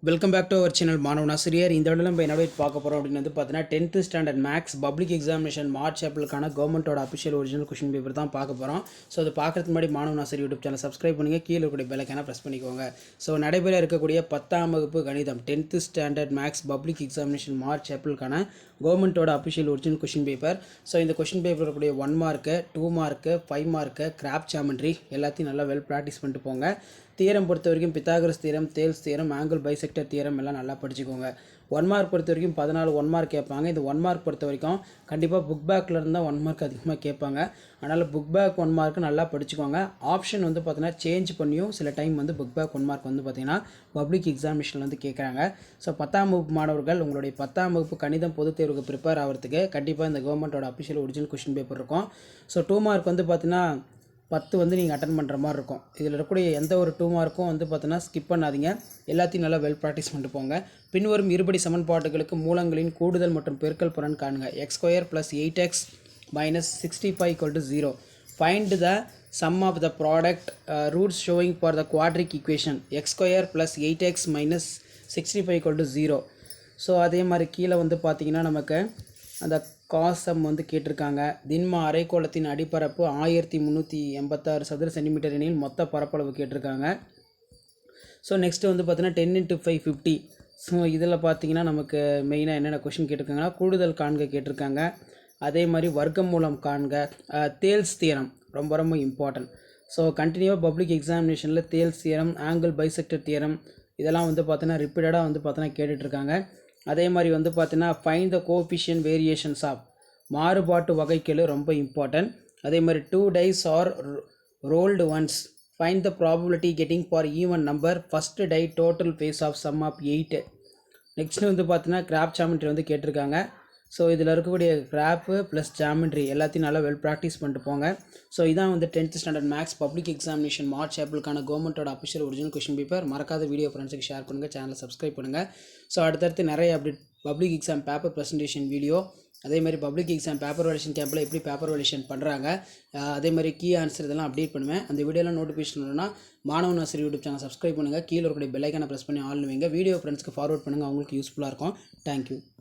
Welcome back to our channel மாணவன் ஆசிரியர். இந்த விட நம்ம என்ன பார்க்க போகிறோம் அப்படின்னு வந்து பார்த்தீங்கன்னா 10th standard maths public examination March ஏப்ரலுக்கான கவர்மெண்ட்டோட அஃபிஷியல் ஒரிஜினல் கொஷின் பேப்பர் தான் பார்க்க போகிறோம். ஸோ அது பார்க்கறதுக்கு முன்னாடி மாணவன் ஆசிரியர் யூடியூப் சேனல் சப்ஸ்கிரைப் பண்ணுங்கள், கீழே இருக்கக்கூடிய பெல்லைக்கான ப்ரெஸ் பண்ணிக்கோங்க. ஸோ நடைபெற இருக்கக்கூடிய 10ஆம் வகுப்பு கணிதம் 10th standard maths public examination March ஏப்ரலுக்கான கவர்மெண்ட்டோட official original question paper. So இந்த கொஷின் பேப்பர் இருக்கக்கூடிய 1 mark 2 mark 5 mark graph geometry எல்லாத்தையும் நல்லா வெல் ப்ராக்டிஸ் பண்ணிட்டு போங்க. தியரம் பொறுத்த வரைக்கும் Pythagoras theorem, Thales theorem, angle bisector theorem எல்லாம் நல்லா படிச்சுக்கோங்க. 1 மார்க் பொறுத்த வரைக்கும் 14 1 மார்க் கேட்பாங்க. இந்த 1 மார்க் பொறுத்த வரைக்கும் கண்டிப்பாக புக் பேக்கில் இருந்தால் 1 மார்க் அதிகமாக கேட்பாங்க. அதனால் புக் பேக் 1 மார்க்கு நல்லா படிச்சுக்கோங்க. ஆப்ஷன் வந்து பார்த்தீங்கன்னா சேஞ்ச் பண்ணியும் சில டைம் வந்து புக் பேக் 1 மார்க் வந்து பார்த்தீங்கன்னா பப்ளிக் எக்ஸாமினேஷனில் வந்து கேட்குறாங்க. ஸோ 10ஆம் வகுப்பு மாணவர்கள் உங்களுடைய 10ஆம் வகுப்பு கணிதம் பொதுத் தேர்வுக்கு ப்ரிப்பேர் ஆகிறதுக்கு கண்டிப்பாக இந்த கவர்மெண்ட்டோட அஃபிஷியல் ஒரிஜினல் கொஷின் பேப்பர் இருக்கும். ஸோ 2 மார்க் வந்து பார்த்தீங்கன்னா 10 வந்து நீங்கள் அட்டன் பண்ணுற மாதிரி இருக்கும். இதில் இருக்கக்கூடிய எந்த ஒரு 2 மார்க்கும் வந்து பார்த்தீங்கன்னா ஸ்கிப் பண்ணாதீங்க. எல்லாத்தையும் நல்லா வெல் ப்ராக்டிஸ் பண்ணிட்டு போங்க. பின்வரும் இருபடி சமன்பாடுகளுக்கு மூலங்களின் கூடுதல் மற்றும் பெருக்கல் பலன் காணுங்க. x² + 8x - 65 = 0. Find the sum of the product roots showing for the quadratic equation x² + 8x - 65 = 0. So அதே மாதிரி கீழே வந்து பார்த்தீங்கன்னா நமக்கு அந்த காசம் வந்து கேட்டிருக்காங்க. திண்ம அரைக்கோளத்தின் அடிப்பரப்பு 1386 சதுர சென்டிமீட்டர் எனில் மொத்த பரப்பளவு கேட்டிருக்காங்க. ஸோ நெக்ஸ்ட்டு வந்து பார்த்தீங்கன்னா 10 × 5 50. ஸோ இதில் பார்த்தீங்கன்னா நமக்கு மெயினாக என்னென்ன கொஷின் கேட்டிருக்காங்கன்னா கூடுதல் காண்க கேட்டிருக்காங்க. அதே மாதிரி வர்க்கம் மூலம் காண்க, தேல்ஸ் தியரம் ரொம்ப ரொம்ப இம்பார்ட்டன்ட். ஸோ கண்டினியூவாக பப்ளிக் எக்ஸாமினேஷனில் Thales theorem, angle bisector theorem இதெல்லாம் வந்து பார்த்தீங்கன்னா ரிப்பீட்டடாக வந்து பார்த்தீங்கன்னா கேட்டுட்ருக்காங்க. அதே மாதிரி வந்து பார்த்தீங்கன்னா find the coefficient variations of மாறுபாட்டு வகைக்கெழு ரொம்ப இம்பார்ட்டன்ட். அதே மாதிரி 2 dice are rolled once find the probability getting for even number first die total face of sum of 8. Next வந்து பார்த்தீங்கன்னா கிராப் ஜாமெண்ட்ரி வந்து கேட்டிருக்காங்க. ஸோ இதில் இருக்கக்கூடிய கிராப்பு ப்ளஸ் ஜாமெண்ட்ரி எல்லாத்தையும் நல்லா வெல் ப்ராக்டிஸ் பண்ணிட்டு போங்க. ஸோ இதான் வந்து 10th standard maths public examination March ஏப்ரலுக்கான கவர்மெண்ட்டோட அஃபிஷியல் ஒரிஜினல் கொஷின் பேப்பர். மறக்காத வீடியோ ஃப்ரெண்ட்ஸுக்கு ஷேர் பண்ணுங்கள், சேனலை சப்ஸ்கிரைப் பண்ணுங்கள். ஸோ அடுத்தடுத்து நிறைய update public exam paper presentation video, அதே மாதிரி பப்ளிக் எக்ஸாம் பேப்பர் வேலிடேஷன் கேம்பில் எப்படி பேப்பர் வேலிடேஷன் பண்ணுறாங்க, அதே மாதிரி கீ ஆன்சர் இதெல்லாம் அப்டேட் பண்ணுவேன். அந்த வீடியோலாம் நோட்டிஃபிகேஷன் வரணும்னா மாணவன் ஆசிரியர் யூடியூப் சேனல் சப்ஸ்கிரைப் பண்ணுங்கள், கீழே இருக்கக்கூடிய பெல் ஐக்கானை ப்ரெஸ் பண்ணி ஆல் வைங்க. வீடியோ ஃப்ரெண்ட்ஸ்க்கு ஃபார்வர்ட் பண்ணுங்கள், அவங்களுக்கு யூஸ்ஃபுல்லாக இருக்கும். தேங்க்யூ.